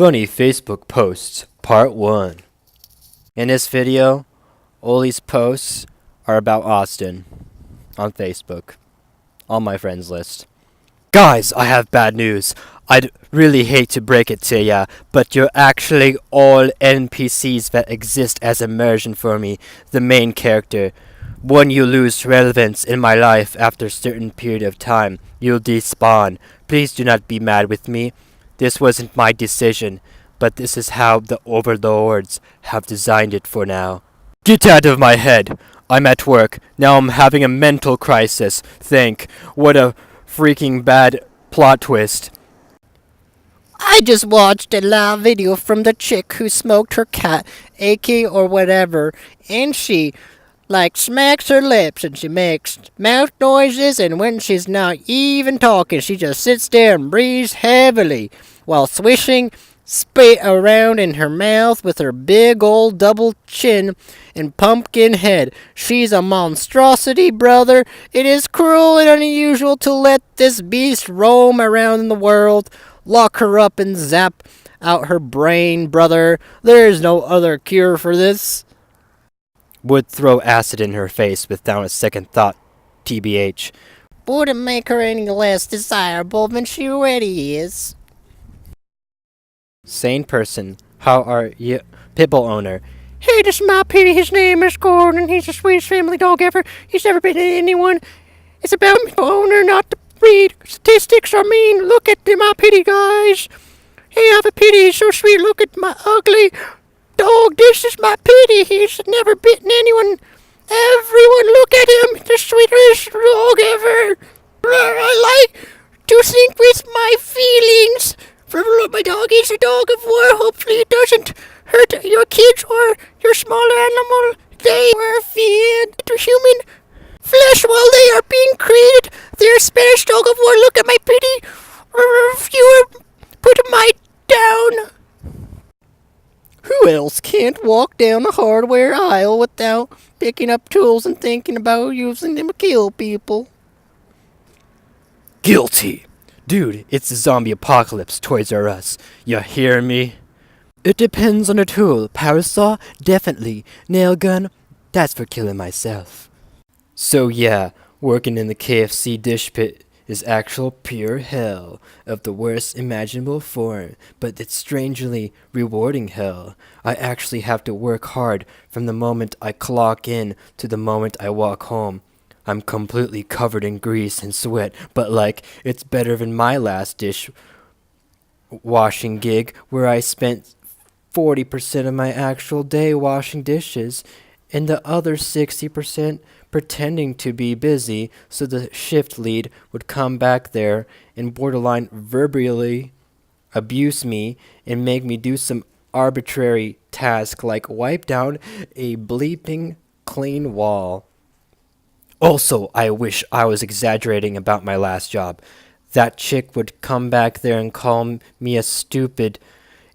Funny Facebook Posts, Part 1. In this video, all these posts are about Austin on Facebook, on my friends list. Guys, I have bad news. I'd really hate to break it to ya, but you're actually all NPCs that exist as immersion for me, the main character. When you lose relevance in my life after a certain period of time, you'll despawn. Please do not be mad with me. This wasn't my decision, but this is how the overlords have designed it for now. Get out of my head! I'm at work. Now I'm having a mental crisis. Think, what a freaking bad plot twist. I just watched a live video from the chick who smoked her cat, AK or whatever, and she, smacks her lips and she makes mouth noises, and when she's not even talking, she just sits there and breathes heavily while swishing spit around in her mouth with her big old double chin and pumpkin head. She's a monstrosity, brother. It is cruel and unusual to let this beast roam around in the world. Lock her up and zap out her brain, brother. There's no other cure for this. Would throw acid in her face without a second thought, TBH. Wouldn't make her any less desirable than she already is. Sane person, how are you? Pitbull owner. Hey, this is my Petey. His name is Gordon. He's the sweetest family dog ever. He's never been to anyone. It's about the owner, not the breed. Statistics are mean. Look at my Petey, guys. Hey, I have a Petey. He's so sweet. Look at my ugly dog. This is my Petey. He's never bitten anyone. Everyone, look at him. The sweetest dog ever. I like to think with my feelings. My dog is a dog of war. Hopefully it doesn't hurt your kids or your smaller animal. They were fed to human flesh while they are being created. They're a Spanish dog of war. Look at my pretty viewer. Put my down. Who else can't walk down the hardware aisle without picking up tools and thinking about using them to kill people? Guilty. Dude, it's the zombie apocalypse, Toys R Us. You hear me? It depends on the tool. Power saw? Definitely. Nail gun? That's for killing myself. So yeah, working in the KFC dish pit is actual pure hell of the worst imaginable form, but it's strangely rewarding hell. I actually have to work hard from the moment I clock in to the moment I walk home. I'm completely covered in grease and sweat, but it's better than my last dish washing gig where I spent 40% of my actual day washing dishes and the other 60% pretending to be busy so the shift lead would come back there and borderline verbally abuse me and make me do some arbitrary task like wipe down a bleeping clean wall. Also, I wish I was exaggerating about my last job. That chick would come back there and call me a stupid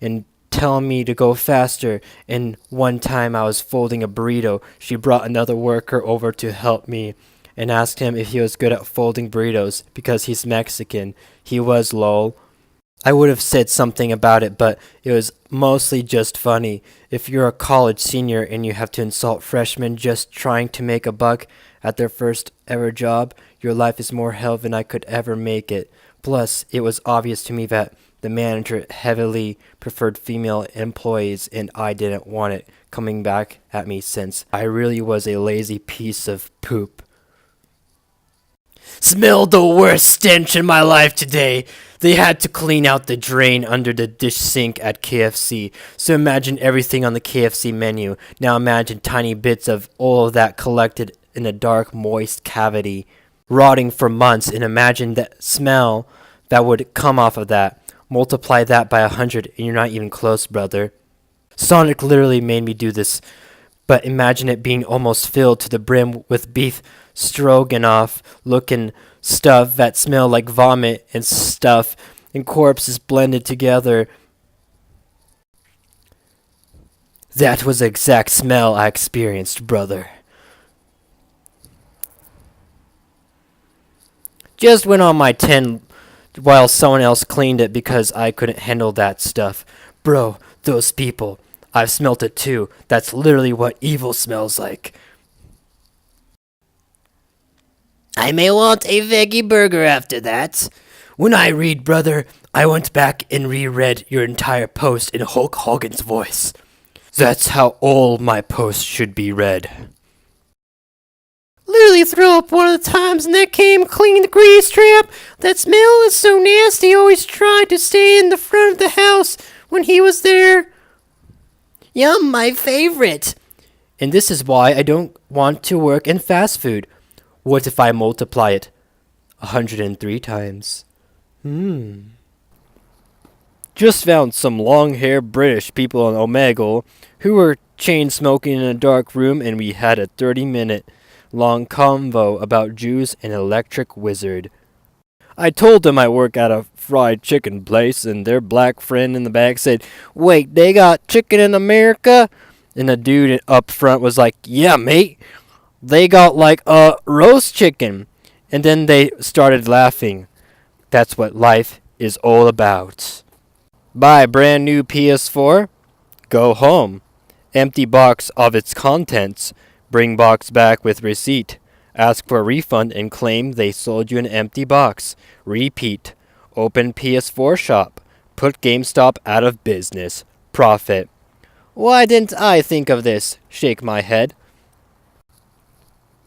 and tell me to go faster. And one time I was folding a burrito. She brought another worker over to help me and asked him if he was good at folding burritos because he's Mexican. He was, lol. I would have said something about it, but it was mostly just funny. If you're a college senior and you have to insult freshmen just trying to make a buck at their first ever job, your life is more hell than I could ever make it. Plus, it was obvious to me that the manager heavily preferred female employees and I didn't want it coming back at me since I really was a lazy piece of poop. Smelled the worst stench in my life today. They had to clean out the drain under the dish sink at KFC. So imagine everything on the KFC menu. Now imagine tiny bits of all of that collected in a dark, moist cavity, rotting for months, and imagine that smell that would come off of that. Multiply that by 100 and you're not even close, brother. Sonic literally made me do this, but imagine it being almost filled to the brim with beef stroganoff looking stuff that smell like vomit and stuff and corpses blended together. That was the exact smell I experienced, brother. Just went on my 10 while someone else cleaned it because I couldn't handle that stuff. Bro, those people. I've smelt it too. That's literally what evil smells like. I may want a veggie burger after that. When I read, brother, I went back and reread your entire post in Hulk Hogan's voice. That's how all my posts should be read. Literally threw up one of the times and that came clean the grease trap. That smell is so nasty. Always tried to stay in the front of the house when he was there. Yum, my favorite. And this is why I don't want to work in fast food. What if I multiply it 103 times? Just found some long-haired British people on Omegle who were chain-smoking in a dark room, and we had a 30-minute long convo about Jews and Electric Wizard. I told them I work at a fried chicken place, and their black friend in the back said, "Wait, they got chicken in America?" And the dude up front was like, "Yeah, mate. They got like a roast chicken." And then they started laughing. That's what life is all about. Buy brand new PS4. Go home. Empty box of its contents. Bring box back with receipt. Ask for a refund and claim they sold you an empty box. Repeat. Open PS4 shop. Put GameStop out of business. Profit. Why didn't I think of this? Shake my head.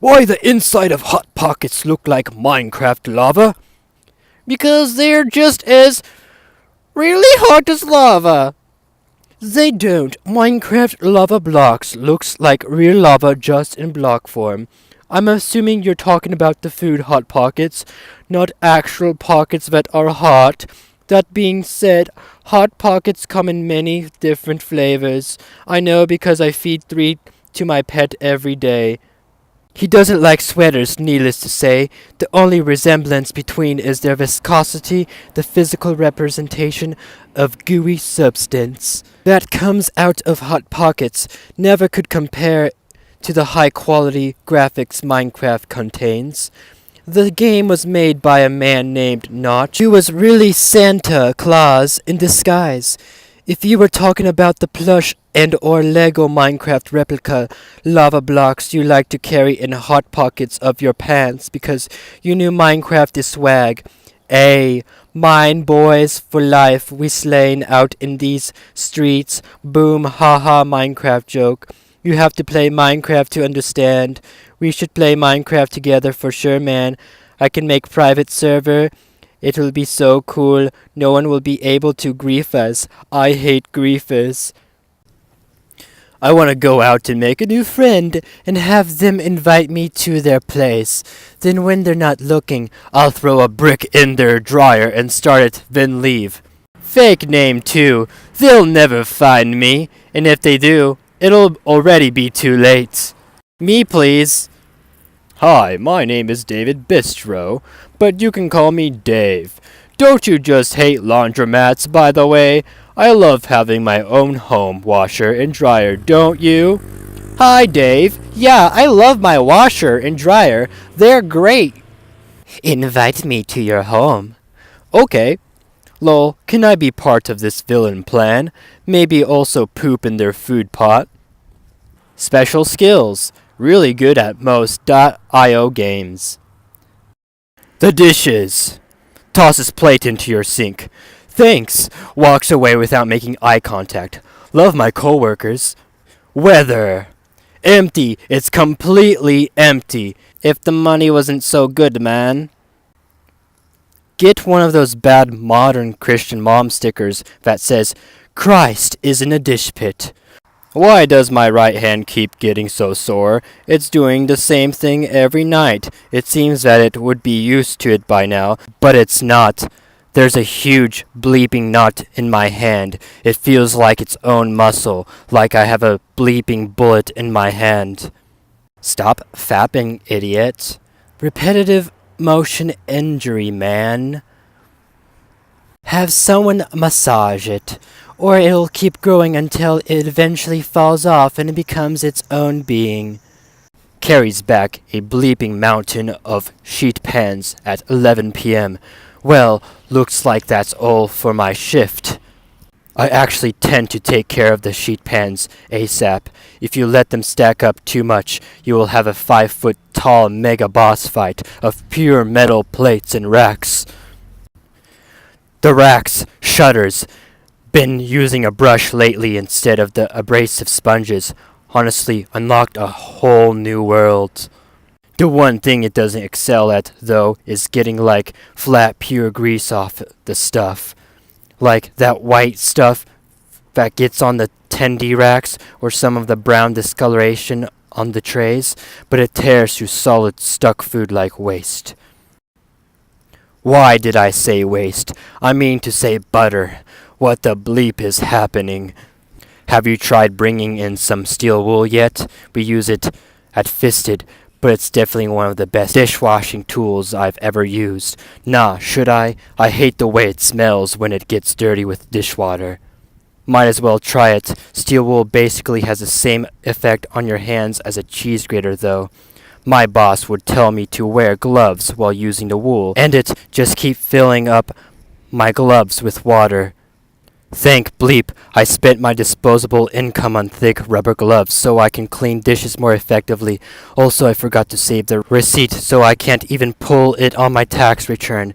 Why the inside of Hot Pockets look like Minecraft lava? Because they're just as really hot as lava. They don't. Minecraft lava blocks looks like real lava just in block form. I'm assuming you're talking about the food Hot Pockets, not actual pockets that are hot. That being said, Hot Pockets come in many different flavors. I know because I feed 3 to my pet every day. He doesn't like sweaters, needless to say. The only resemblance between is their viscosity, the physical representation of gooey substance that comes out of Hot Pockets never could compare to the high-quality graphics Minecraft contains. The game was made by a man named Notch, who was really Santa Claus in disguise. If you were talking about the plush and or Lego Minecraft replica lava blocks you like to carry in hot pockets of your pants because you knew Minecraft is swag. Mine boys for life, we slain out in these streets. Boom, haha, Minecraft joke. You have to play Minecraft to understand. We should play Minecraft together for sure, man. I can make private server. It will be so cool. No one will be able to grief us. I hate griefers. I want to go out and make a new friend and have them invite me to their place. Then when they're not looking, I'll throw a brick in their dryer and start it, then leave. Fake name too. They'll never find me. And if they do, it'll already be too late. Me, please. Hi, my name is David Bistro, but you can call me Dave. Don't you just hate laundromats, by the way? I love having my own home washer and dryer, don't you? Hi, Dave. Yeah, I love my washer and dryer. They're great. Invite me to your home. Okay. Lol, can I be part of this villain plan? Maybe also poop in their food pot. Special skills. Really good at most .io games. The dishes. Tosses plate into your sink. Thanks. Walks away without making eye contact. Love my coworkers. Weather. Empty. It's completely empty. If the money wasn't so good, man. Get one of those bad modern Christian mom stickers that says, Christ is in a dish pit. Why does my right hand keep getting so sore? It's doing the same thing every night. It seems that it would be used to it by now, but it's not. There's a huge bleeping knot in my hand. It feels like its own muscle, like I have a bleeping bullet in my hand. Stop fapping, idiot. Repetitive motion injury, man. Have someone massage it, or it'll keep growing until it eventually falls off and it becomes its own being. Carries back a bleeping mountain of sheet pans at 11 p.m. Well, looks like that's all for my shift. I actually tend to take care of the sheet pans ASAP. If you let them stack up too much, you will have a 5-foot tall mega boss fight of pure metal plates and racks. The racks, shutters, been using a brush lately instead of the abrasive sponges. Honestly, unlocked a whole new world. The one thing it doesn't excel at, though, is getting like flat pure grease off the stuff. Like that white stuff that gets on the 10D racks or some of the brown discoloration on the trays, but it tears through solid stuck food like waste. Why did I say waste? I mean to say butter. What the bleep is happening? Have you tried bringing in some steel wool yet? We use it at Fisted, but it's definitely one of the best dishwashing tools I've ever used. Nah, should I? I hate the way it smells when it gets dirty with dishwater. Might as well try it. Steel wool basically has the same effect on your hands as a cheese grater, though. My boss would tell me to wear gloves while using the wool, and it just keep filling up my gloves with water. Thank bleep, I spent my disposable income on thick rubber gloves so I can clean dishes more effectively. Also, I forgot to save the receipt so I can't even pull it on my tax return.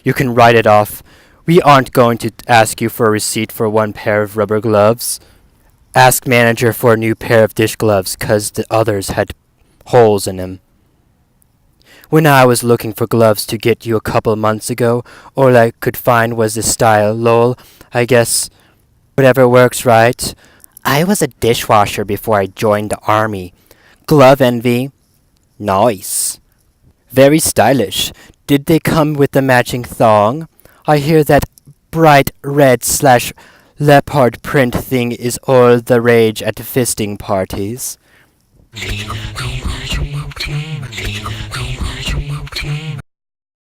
You can write it off. We aren't going to ask you for a receipt for one pair of rubber gloves. Ask manager for a new pair of dish gloves 'cause the others had holes in them. When I was looking for gloves to get you a couple months ago, all I could find was this style, lol. I guess whatever works, right? I was a dishwasher before I joined the army. Glove envy? Nice. Very stylish. Did they come with the matching thong? I hear that bright red/leopard print thing is all the rage at fisting parties.